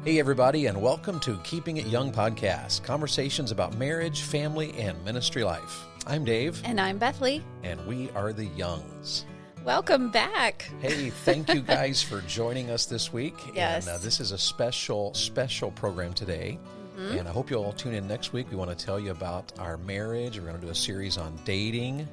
Hey, everybody, and welcome to Keeping It Young podcast, conversations about marriage, family, and ministry life. I'm Dave. And I'm Bethany. And we are the Youngs. Welcome back. Hey, thank you guys for joining us this week. Yes. And this is a special program today. Mm-hmm. And I hope you'll all tune in next week. We want to tell you about our marriage. We're going to do a series on dating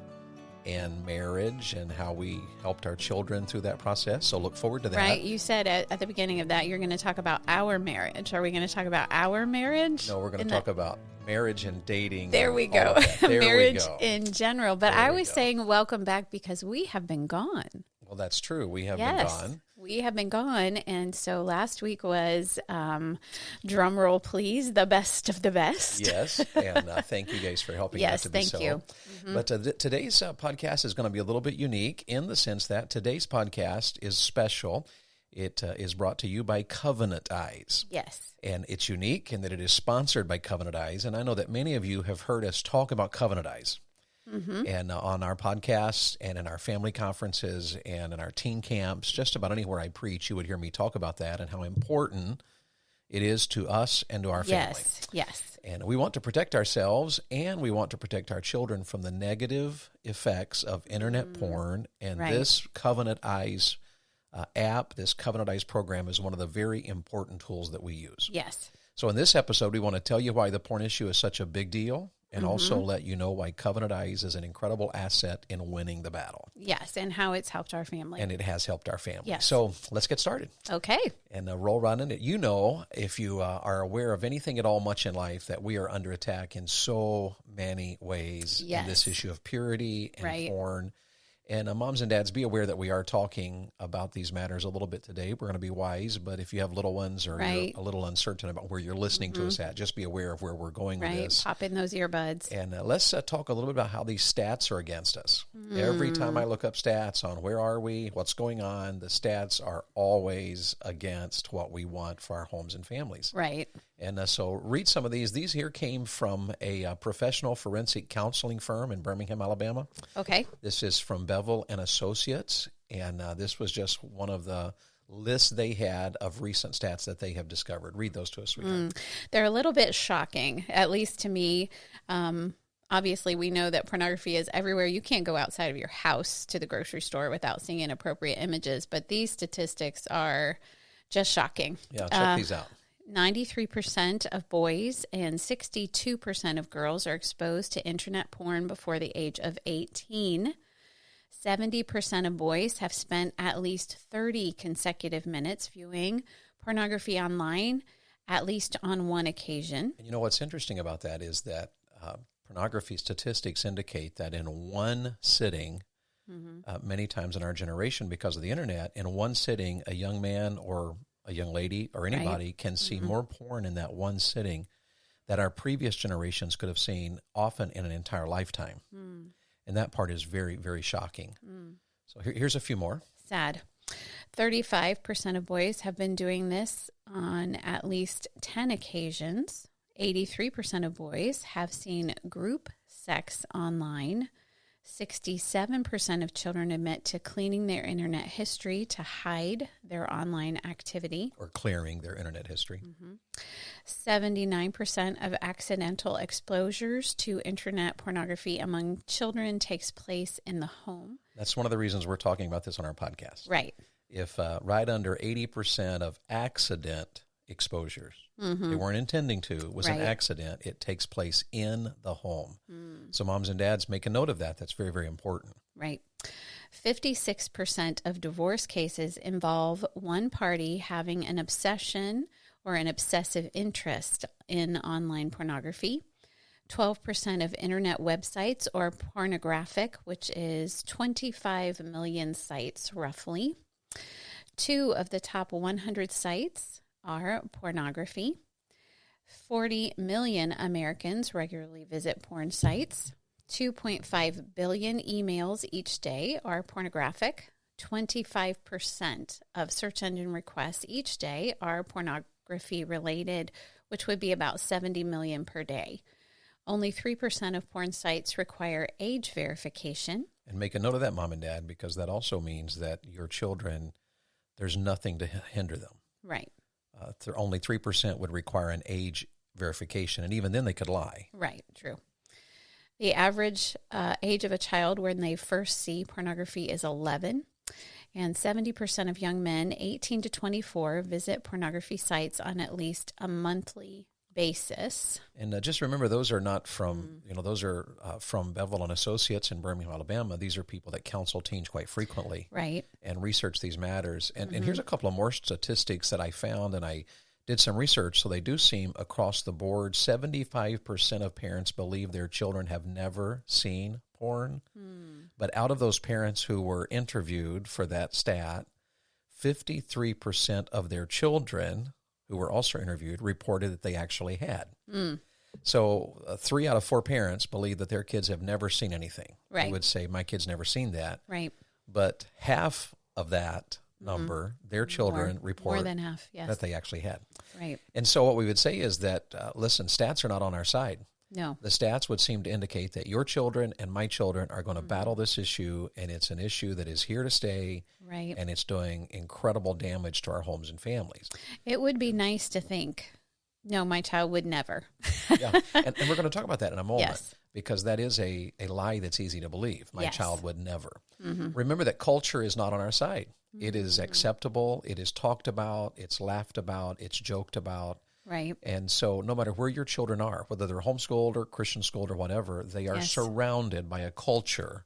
and marriage and how we helped our children through that process. So look forward to that. Right. You said at the beginning of that, you're going to talk about our marriage. Are we going to talk about our marriage? No, we're going to talk about marriage and dating. There we go. There marriage we go. in general. But I was saying welcome back because we have been gone. Well, that's true. We have been gone. We have been gone. And so last week was, drum roll please, the best of the best. Yes. And thank you guys for helping that to be so. Yes, thank you. Mm-hmm. But today's podcast is going to be a little bit unique in the sense that today's podcast is special. It is brought to you by Covenant Eyes. Yes. And it's unique in that it is sponsored by Covenant Eyes. And I know that many of you have heard us talk about Covenant Eyes. Mm-hmm. And on our podcasts and in our family conferences and in our teen camps, just about anywhere I preach, you would hear me talk about that and how important it is to us and to our family. Yes. And we want to protect ourselves and we want to protect our children from the negative effects of internet porn. And this Covenant Eyes app, this Covenant Eyes program is one of the very important tools that we use. Yes. So in this episode, we want to tell you why the porn issue is such a big deal. And also let you know why Covenant Eyes is an incredible asset in winning the battle. Yes, and how it's helped our family. And it has helped our family. Yes. So let's get started. Okay. And roll right in it. You know, if you are aware of anything at all much in life, that we are under attack in so many ways in this issue of purity and porn. And moms and dads, be aware that we are talking about these matters a little bit today. We're going to be wise, but if you have little ones or you're a little uncertain about where you're listening to us at, just be aware of where we're going with this. Pop in those earbuds. And let's talk a little bit about how these stats are against us. Every time I look up stats on where are we, what's going on, the stats are always against what we want for our homes and families. Right. And so read some of these. These here came from a professional forensic counseling firm in Birmingham, Alabama. Okay. This is from Bevel and Associates, and this was just one of the lists they had of recent stats that they have discovered. Read those to us, sweetheart. They're a little bit shocking, at least to me. Obviously, we know that pornography is everywhere. You can't go outside of your house to the grocery store without seeing inappropriate images, but these statistics are just shocking. Yeah, check these out. 93% of boys and 62% of girls are exposed to internet porn before the age of 18. 70% of boys have spent at least 30 consecutive minutes viewing pornography online, at least on one occasion. And you know what's interesting about that is that pornography statistics indicate that in one sitting, many times in our generation, because of the internet, in one sitting, a young man or a young lady or anybody can see more porn in that one sitting that our previous generations could have seen often in an entire lifetime. And that part is very, very shocking. So here's a few more. Sad. 35% of boys have been doing this on at least 10 occasions. 83% of boys have seen group sex online. 67% of children admit to cleaning their internet history to hide their online activity. Or clearing their internet history. 79% of accidental exposures to internet pornography among children takes place in the home. That's one of the reasons we're talking about this on our podcast. Right. If right under 80% of accident exposures, they weren't intending to, it was an accident, it takes place in the home. So moms and dads, make a note of that. That's very, very important. Right. 56% of divorce cases involve one party having an obsession or an obsessive interest in online pornography. 12% of internet websites are pornographic, which is 25 million sites roughly. 2 of the top 100 sites are pornography. 40 million Americans regularly visit porn sites. 2.5 billion emails each day are pornographic. 25% of search engine requests each day are pornography related, which would be about 70 million per day. Only 3% of porn sites require age verification. And make a note of that, mom and dad, because that also means that your children, there's nothing to hinder them. Right. only 3% would require an age verification, and even then they could lie. Right, true. The average age of a child when they first see pornography is 11, and 70% of young men 18 to 24 visit pornography sites on at least a monthly basis. And just remember, those are not from, those are from Bevel and Associates in Birmingham, Alabama. These are people that counsel teens quite frequently. Right. And research these matters. And here's a couple of more statistics that I found, and I did some research, so they do seem across the board. 75% of parents believe their children have never seen porn. But out of those parents who were interviewed for that stat, 53% of their children who were also interviewed reported that they actually had. So 3 out of 4 parents believe that their kids have never seen anything. Right. They would say, my kid's never seen that. Right. But half of that number, their children report more than half, yes, that they actually had. Right. And so what we would say is that, listen, stats are not on our side. No. The stats would seem to indicate that your children and my children are going to battle this issue, and it's an issue that is here to stay, Right. and it's doing incredible damage to our homes and families. It would be nice to think, no, my child would never. Yeah, and we're going to talk about that in a moment. Yes. Because that is a lie that's easy to believe. My Yes. child would never. Remember that culture is not on our side. It is acceptable. It is talked about. It's laughed about. It's joked about. Right. And so no matter where your children are, whether they're homeschooled or Christian schooled or whatever, they are Yes. surrounded by a culture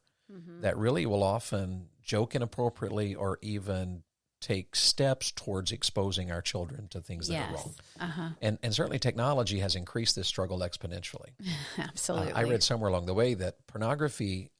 that really will often joke inappropriately or even take steps towards exposing our children to things that are wrong. Uh-huh. And certainly technology has increased this struggle exponentially. Absolutely. I read somewhere along the way that pornography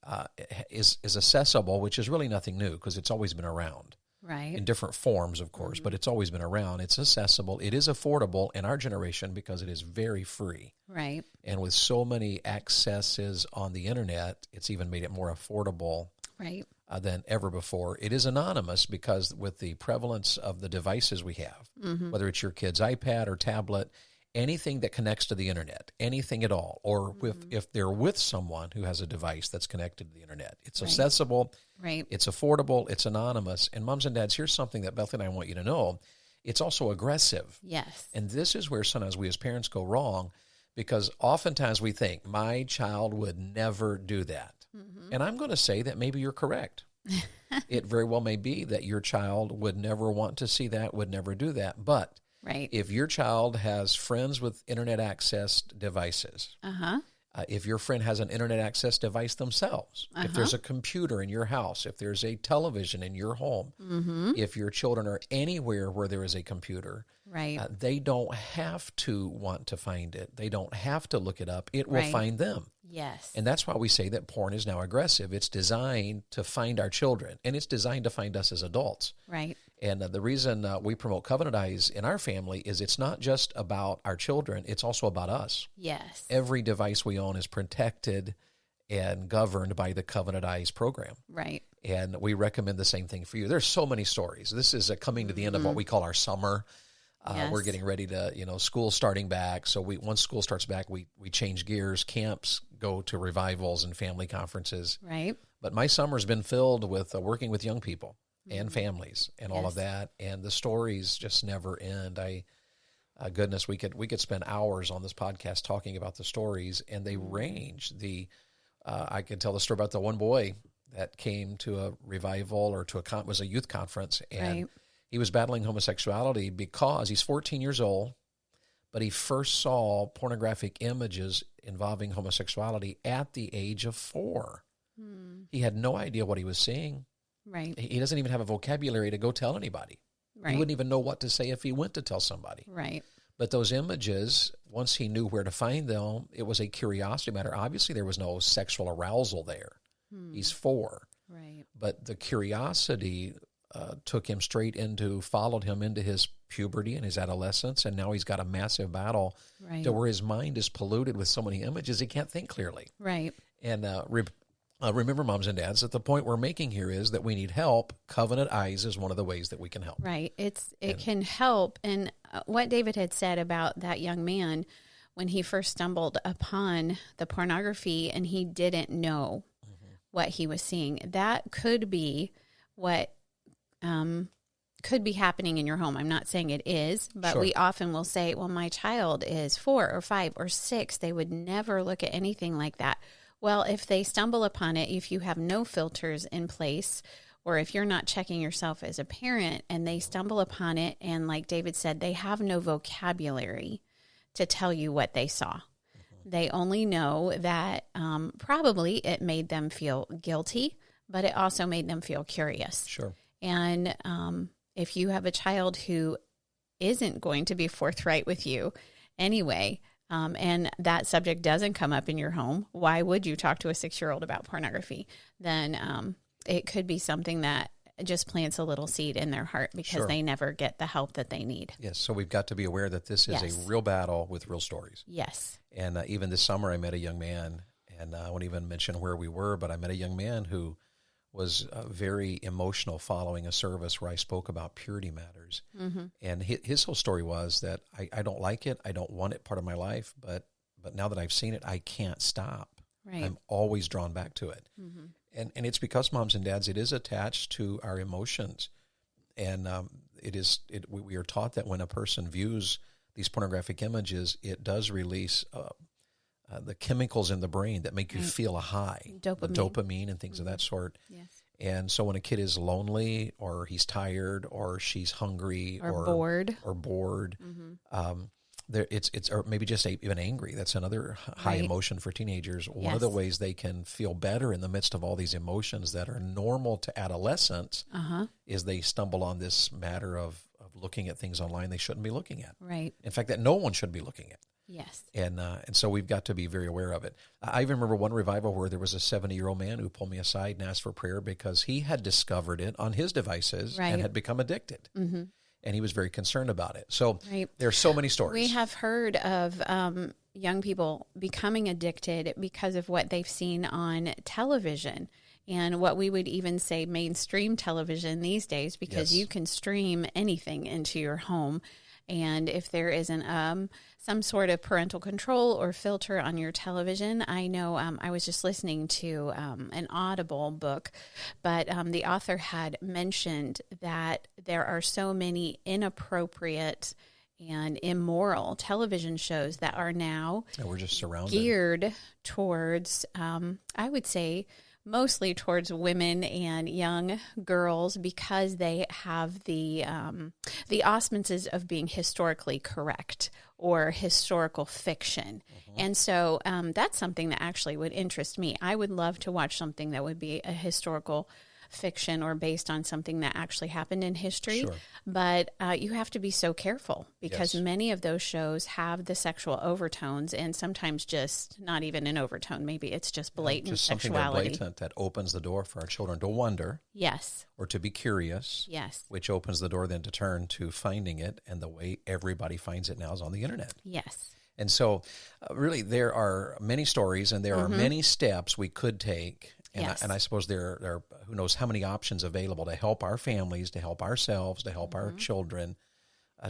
is accessible, which is really nothing new because it's always been around Right. in different forms, of course, but it's always been around. It's accessible. It is affordable in our generation because it is very free. Right. And with so many accesses on the internet, it's even made it more affordable Right. than ever before. It is anonymous because with the prevalence of the devices we have, whether it's your kid's iPad or tablet, anything that connects to the internet, anything at all, or if they're with someone who has a device that's connected to the internet, it's accessible, Right. it's affordable, it's anonymous. And moms and dads, here's something that Beth and I want you to know. It's also aggressive. Yes. And this is where sometimes we as parents go wrong because oftentimes we think, my child would never do that. And I'm going to say that maybe you're correct. It very well may be that your child would never want to see that, would never do that. But Right. if your child has friends with internet access devices, Uh-huh. if your friend has an internet access device themselves, if there's a computer in your house, if there's a television in your home, if your children are anywhere where there is a computer, Right. they don't have to want to find it. They don't have to look it up. It will Right. find them. Yes. And that's why we say that porn is now aggressive. It's designed to find our children, and it's designed to find us as adults. Right. And the reason we promote Covenant Eyes in our family is it's not just about our children, it's also about us. Yes. Every device we own is protected and governed by the Covenant Eyes program. Right. And we recommend the same thing for you. There's so many stories. This is coming to the end of what we call our summer. Yes. We're getting ready to, school starting back. So once school starts back, we change gears. Camps go to revivals and family conferences. Right. But my summer's been filled with working with young people and families and all of Yes. that. And the stories just never end. Goodness, we could spend hours on this podcast talking about the stories, and they range. I could tell the story about the one boy that came to a revival or was a youth conference, and Right. he was battling homosexuality because he's 14 years old, but he first saw pornographic images involving homosexuality at the age of 4. He had no idea what he was seeing. Right. He doesn't even have a vocabulary to go tell anybody. Right. He wouldn't even know what to say if he went to tell somebody. Right. But those images, once he knew where to find them, it was a curiosity matter. Obviously, there was no sexual arousal there. He's 4. Right. But the curiosity followed him into his puberty and his adolescence, and now he's got a massive battle Right. to where his mind is polluted with so many images he can't think clearly. Right. And remember, moms and dads, that the point we're making here is that we need help. Covenant Eyes is one of the ways that we can help. Right. It can help. And what David had said about that young man when he first stumbled upon the pornography and he didn't know what he was seeing, that could be what could be happening in your home. I'm not saying it is, but Sure. we often will say, well, my child is 4 or 5 or 6. They would never look at anything like that. Well, if they stumble upon it, if you have no filters in place, or if you're not checking yourself as a parent and they stumble upon it, and like David said, they have no vocabulary to tell you what they saw. They only know that probably it made them feel guilty, but it also made them feel curious. Sure. And if you have a child who isn't going to be forthright with you anyway, and that subject doesn't come up in your home, why would you talk to a 6-year-old about pornography? Then it could be something that just plants a little seed in their heart because Sure. they never get the help that they need. Yes. So we've got to be aware that this is Yes. a real battle with real stories. Yes. And even this summer, I met a young man, and I won't even mention where we were, but I met a young man who was very emotional following a service where I spoke about purity matters. Mm-hmm. And his whole story was that I don't like it. I don't want it part of my life, but now that I've seen it, I can't stop. Right. I'm always drawn back to it. Mm-hmm. And it's because, moms and dads, it is attached to our emotions. And we are taught that when a person views these pornographic images, it does release the chemicals in the brain that make you Right. feel a high, Dopamine. the dopamine and things of that sort. Yes. And so when a kid is lonely or he's tired or she's hungry Or bored. Mm-hmm. It's or maybe just even angry. That's another high Right. emotion for teenagers. One Yes. of the ways they can feel better in the midst of all these emotions that are normal to adolescents is they stumble on this matter of looking at things online they shouldn't be looking at. Right. In fact, that no one should be looking at. Yes. And so we've got to be very aware of it. I even remember one revival where there was a 70-year-old man who pulled me aside and asked for prayer because he had discovered it on his devices Right. and had become addicted. Mm-hmm. And he was very concerned about it. So Right. there are so many stories. We have heard of young people becoming addicted because of what they've seen on television and what we would even say mainstream television these days, because Yes. you can stream anything into your home. And if there isn't some sort of parental control or filter on your television, I know I was just listening to an Audible book, but the author had mentioned that there are so many inappropriate and immoral television shows that are now And we're just surrounded. geared towards, I would say, mostly towards women and young girls because they have the auspices of being historically correct or historical fiction. And so that's something that actually would interest me. I would love to watch something that would be a historical fiction or based on something that actually happened in history. Sure. But you have to be so careful because Yes. many of those shows have the sexual overtones and sometimes just not even an overtone. Maybe it's just blatant Just something sexuality. that blatant that opens the door for our children to wonder Yes. or to be curious, Yes. which opens the door then to turn to finding it. And the way everybody finds it now is on the internet. Yes. And so really there are many stories and there are many steps we could take. And, Yes. I suppose there are who knows how many options available to help our families, to help ourselves, to help our children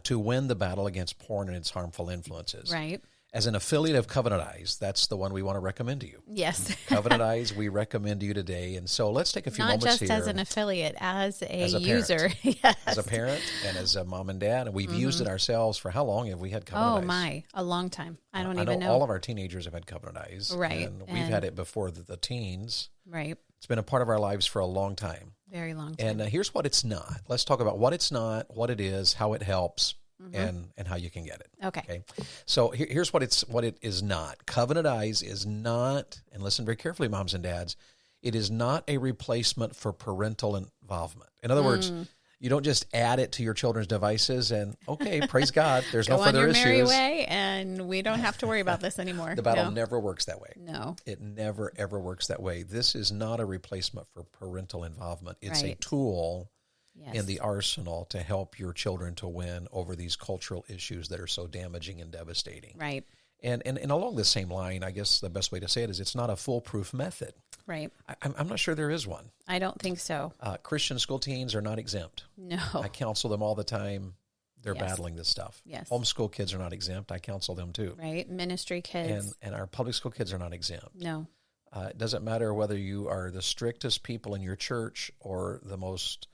to win the battle against porn and its harmful influences. Right. As an affiliate of Covenant Eyes, that's the one we want to recommend to you. Yes. Covenant Eyes, we recommend to you today. And so let's take a few Not moments just here. as an affiliate, as a As a parent. user. Yes. As a parent and as a mom and dad, and we've used it ourselves for how long have we had Covenant Oh Eyes? my, a long time. I don't I even know. all of our teenagers have had Covenant Eyes. Right. And we've had it before the teens. Right. It's been a part of our lives for a long time. Very long time. And here's what it's not. Let's talk about what it's not, what it is, how it helps, and how you can get it. Okay. So here's what it is not. Covenant Eyes is not, and listen very carefully, moms and dads, it is not a replacement for parental involvement. In other words, you don't just add it to your children's devices and, okay, praise God, there's Go no on further your issues. merry way, and we don't have to worry about this anymore. The battle No. never works that way. No. It never, ever works that way. This is not a replacement for parental involvement. It's a Right. tool Yes. in the arsenal to help your children to win over these cultural issues that are so damaging and devastating. Right. And along the same line, I guess the best way to say it is it's not a foolproof method. Right. I'm not sure there is one. I don't think so. Christian school teens are not exempt. No. I counsel them all the time. They're Yes. battling this stuff. Yes. Homeschool kids are not exempt. I counsel them too. Right. Ministry kids. And our public school kids are not exempt. No. It doesn't matter whether you are the strictest people in your church or the most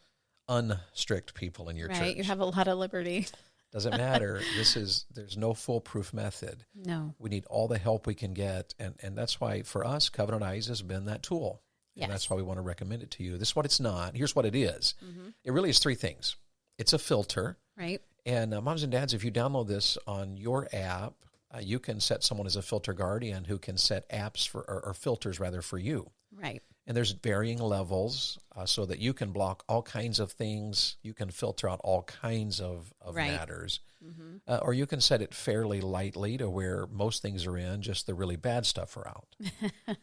unstrict people in your church. Right. You have a lot of liberty. Doesn't matter. There's no foolproof method. No. We need all the help we can get. And that's why for us, Covenant Eyes has been that tool. Yes. And that's why we want to recommend it to you. This is what it's not. Here's what it is. Mm-hmm. It really is three things. It's a filter. Right. And moms and dads, if you download this on your app, you can set someone as a filter guardian who can set apps or filters rather for you. Right. And there's varying levels so that you can block all kinds of things. You can filter out all kinds of Right. matters. Mm-hmm. Or you can set it fairly lightly to where most things are in, just the really bad stuff are out.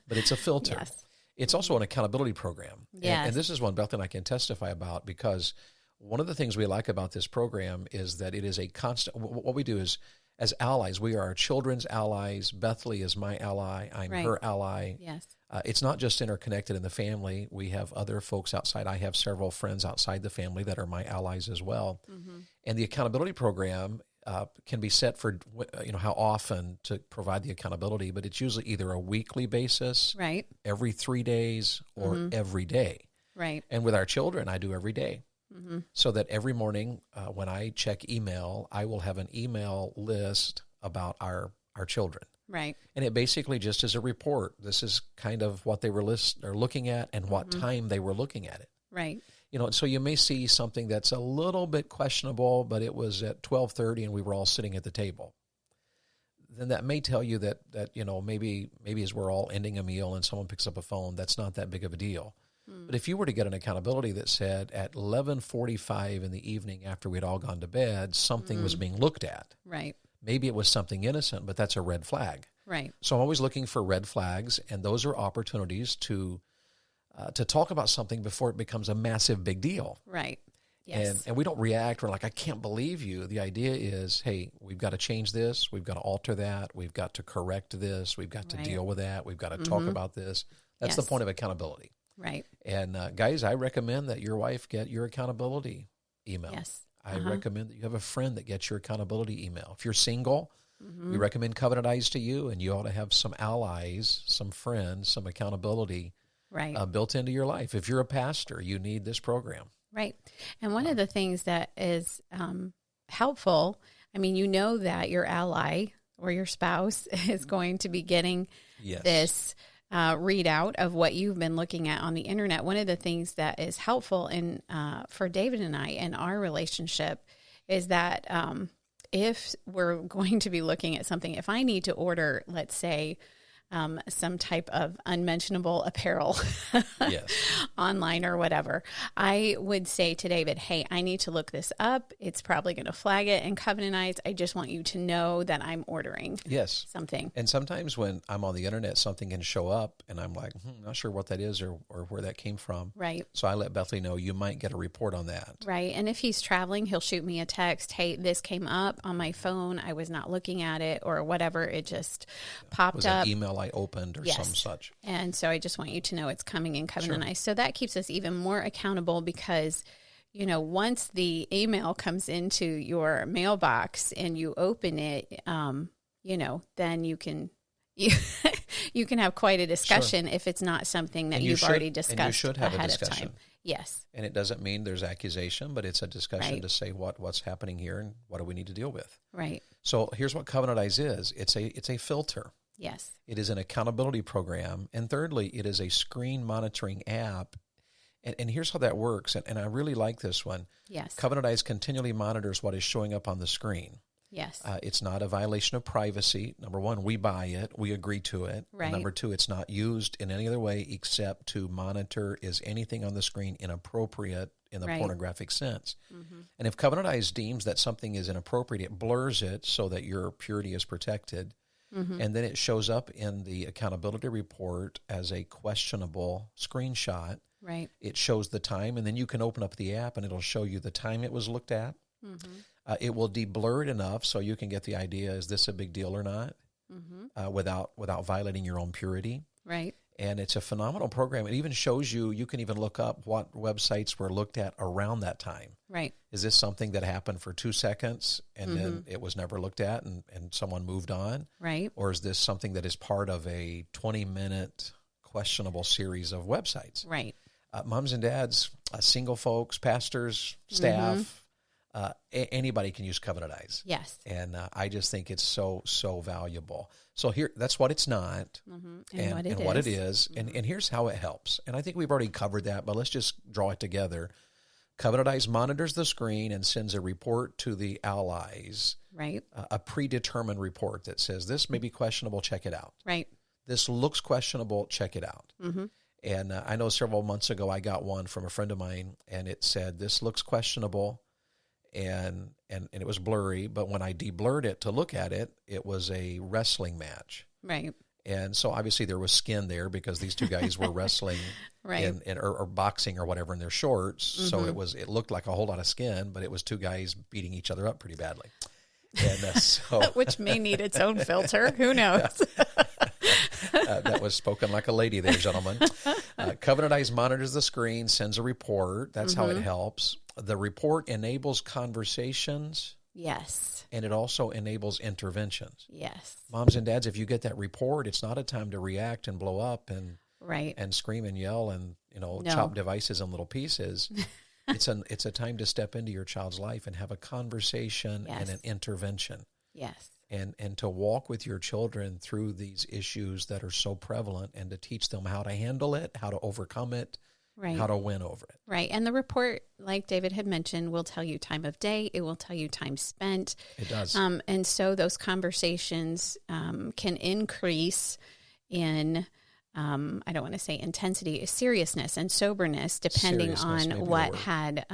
But it's a filter. Yes. It's also an accountability program. Yes. And this is one Beth and I can testify about, because one of the things we like about this program is that it is a constant. What we do is, as allies, we are our children's allies. Bethany is my ally. I'm Right. her ally. Yes. It's not just interconnected in the family. We have other folks outside. I have several friends outside the family that are my allies as well. Mm-hmm. And the accountability program can be set for how often to provide the accountability, but it's usually either a weekly basis, Right. every 3 days, or every day. Right. And with our children, I do every day. Mm-hmm. So that every morning when I check email, I will have an email list about our children. Right. And it basically just is a report. This is kind of what they were looking at and what time they were looking at it. Right. So you may see something that's a little bit questionable, but it was at 12:30 and we were all sitting at the table. Then that may tell you that maybe as we're all ending a meal and someone picks up a phone, that's not that big of a deal. But if you were to get an accountability that said at 11:45 in the evening after we'd all gone to bed, something was being looked at. Right. Maybe it was something innocent, but that's a red flag. Right. So I'm always looking for red flags, and those are opportunities to talk about something before it becomes a massive big deal. Right. Yes. And we don't react. We're like, I can't believe you. The idea is, hey, we've got to change this. We've got to alter that. We've got to correct this. We've got to Right. deal with that. We've got to talk about this. That's the Yes. point of accountability. Right. And guys, I recommend that your wife get your accountability email. Yes. I recommend that you have a friend that gets your accountability email. If you're single, we recommend Covenant Eyes to you, and you ought to have some allies, some friends, some accountability Right. built into your life. If you're a pastor, you need this program. Right. And one of the things that is helpful, I mean, you know that your ally or your spouse is going to be getting Yes. this readout of what you've been looking at on the internet. One of the things that is helpful in for David and I in our relationship is that if we're going to be looking at something, if I need to order, let's say, some type of unmentionable apparel Yes. online or whatever, I would say to David, hey, I need to look this up. It's probably going to flag it in Covenant Eyes. I just want you to know that I'm ordering Yes. something. And sometimes when I'm on the internet, something can show up, and I'm like, not sure what that is or where that came from. Right. So I let Bethany know you might get a report on that. Right. And if he's traveling, he'll shoot me a text. Hey, this came up on my phone. I was not looking at it or whatever. It just popped Was up. an email I opened or Yes. some such. And so I just want you to know it's coming in Covenant Sure. Eyes. So that keeps us even more accountable because, once the email comes into your mailbox and you open it, then you can you can have quite a discussion if it's not something that And you you've should- already and you discussed should have a ahead of discussion. time. Yes. And it doesn't mean there's accusation, but it's a discussion Right. to say what's happening here and what do we need to deal with. Right. So here's what Covenant Eyes is. It's a filter. Yes. It is an accountability program. And thirdly, it is a screen monitoring app. And here's how that works. And I really like this one. Yes. Covenant Eyes continually monitors what is showing up on the screen. Yes. It's not a violation of privacy. Number one, we buy it. We agree to it. Right. Number two, it's not used in any other way except to monitor is anything on the screen inappropriate in the Right. pornographic sense. And if Covenant Eyes deems that something is inappropriate, it blurs it so that your purity is protected. And then it shows up in the accountability report as a questionable screenshot. Right. It shows the time, and then you can open up the app and it'll show you the time it was looked at. It will de-blur it enough so you can get the idea, is this a big deal or not, without violating your own purity. Right. And it's a phenomenal program. It even shows you can even look up what websites were looked at around that time. Right. Is this something that happened for 2 seconds and then it was never looked at and someone moved on? Right. Or is this something that is part of a 20-minute questionable series of websites? Right. moms and dads, single folks, pastors, staff, anybody can use Covenant Eyes. Yes. And I just think it's so valuable. So here, that's what it's not, and what it is. And here's how it helps. And I think we've already covered that, but let's just draw it together. Covenant Eyes monitors the screen and sends a report to the allies, right? A predetermined report that says, this may be questionable, check it out. Right. This looks questionable, check it out. And I know several months ago I got one from a friend of mine, and it said, this looks questionable, and it was blurry, but when I de-blurred it to look at it, it was a wrestling match. Right. And so obviously there was skin there because these two guys were wrestling right. or boxing or whatever in their shorts. So it looked like a whole lot of skin, but it was two guys beating each other up pretty badly. And which may need its own filter. Who knows? That was spoken like a lady there, gentlemen. Covenant Eyes monitors the screen, sends a report. That's how it helps. The report enables conversations. Yes. And it also enables interventions. Yes. Moms and dads, if you get that report, it's not a time to react and blow up and and scream and yell and chop devices in little pieces. It's a time to step into your child's life and have a conversation and an intervention. Yes. And to walk with your children through these issues that are so prevalent and to teach them how to handle it, how to overcome it, right. how to win over it. Right. And the report, like David had mentioned, will tell you time of day. It will tell you time spent. It does. And so those conversations can increase in, I don't want to say intensity, seriousness and soberness, depending on what had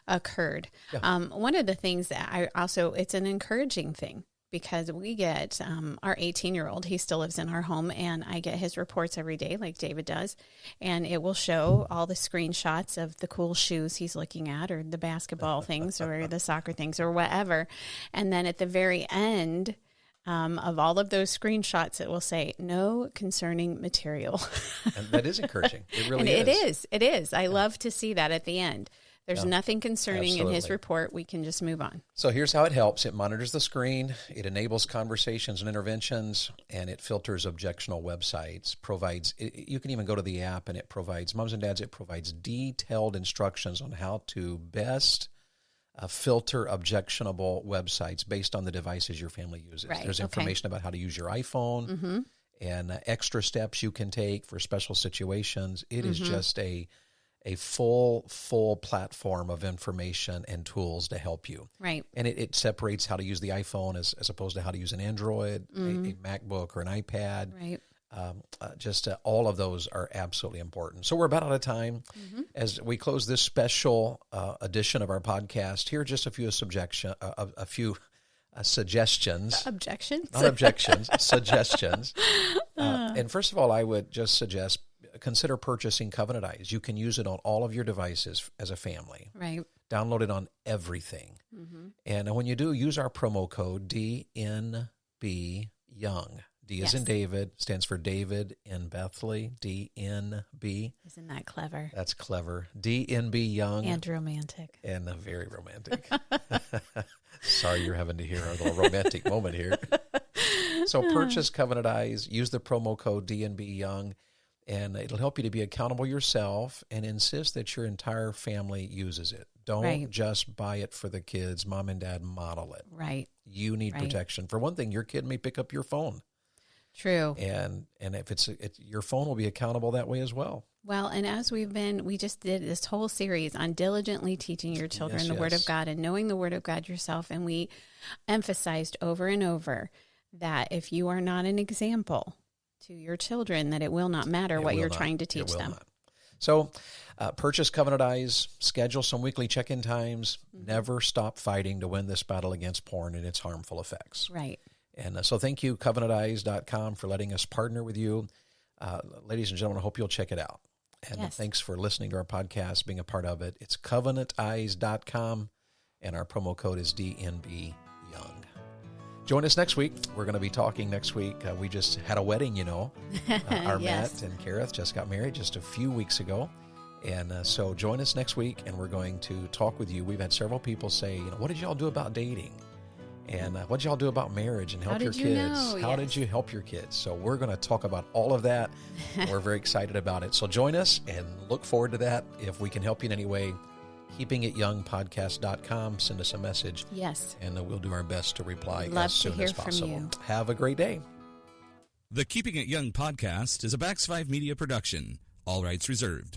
occurred. Yeah. One of the things that it's an encouraging thing. Because we get our 18-year-old, he still lives in our home, and I get his reports every day like David does, and it will show all the screenshots of the cool shoes he's looking at or the basketball things or the soccer things or whatever. And then at the very end of all of those screenshots, it will say, no concerning material. And that is encouraging. It really is. It is. I love to see that at the end. There's nothing concerning in his report. We can just move on. So here's how it helps. It monitors the screen. It enables conversations and interventions, and it filters objectionable websites. You can even go to the app, and it provides, moms and dads, it provides detailed instructions on how to best filter objectionable websites based on the devices your family uses. Right. There's information about how to use your iPhone and extra steps you can take for special situations. It is just a full platform of information and tools to help you. Right. And it separates how to use the iPhone as opposed to how to use an Android, a MacBook, or an iPad. Right. All of those are absolutely important. So we're about out of time. As we close this special edition of our podcast, here are just a few suggestions. Objections? Not objections, suggestions. And first of all, I would just suggest consider purchasing Covenant Eyes. You can use it on all of your devices as a family. Right. Download it on everything. And when you do, use our promo code DNB Young. D as in David, stands for David in Bethley, DNB. Isn't that clever? That's clever. DNB Young. And romantic. And very romantic. Sorry you're having to hear our little romantic moment here. So purchase Covenant Eyes, use the promo code DNB Young, and it'll help you to be accountable yourself and insist that your entire family uses it. Don't just buy it for the kids. Mom and dad model it. Right. You need protection. For one thing, your kid may pick up your phone. True. And if your phone will be accountable that way as well. Well, and as we just did this whole series on diligently teaching your children the Word of God and knowing the Word of God yourself. And we emphasized over and over that if you are not an example to your children, that it will not matter what you're trying to teach them. Not. So purchase Covenant Eyes, schedule some weekly check-in times, never stop fighting to win this battle against porn and its harmful effects. Right. And so thank you, CovenantEyes.com, for letting us partner with you. Ladies and gentlemen, I hope you'll check it out. And thanks for listening to our podcast, being a part of it. It's CovenantEyes.com, and our promo code is DNB Young. Join us next week. We're going to be talking next week. We just had a wedding, Armette and Kareth just got married just a few weeks ago. And so join us next week, and we're going to talk with you. We've had several people say, what did y'all do about dating? And what did y'all do about marriage and help your kids? How did you help your kids? So we're going to talk about all of that. We're very excited about it. So join us and look forward to that. If we can help you in any way, keepingityoungpodcast.com. Send us a message. Yes. And we'll do our best to reply Love as soon to hear as possible. from you. Have a great day. The Keeping It Young podcast is a Bax 5 Media production. All rights reserved.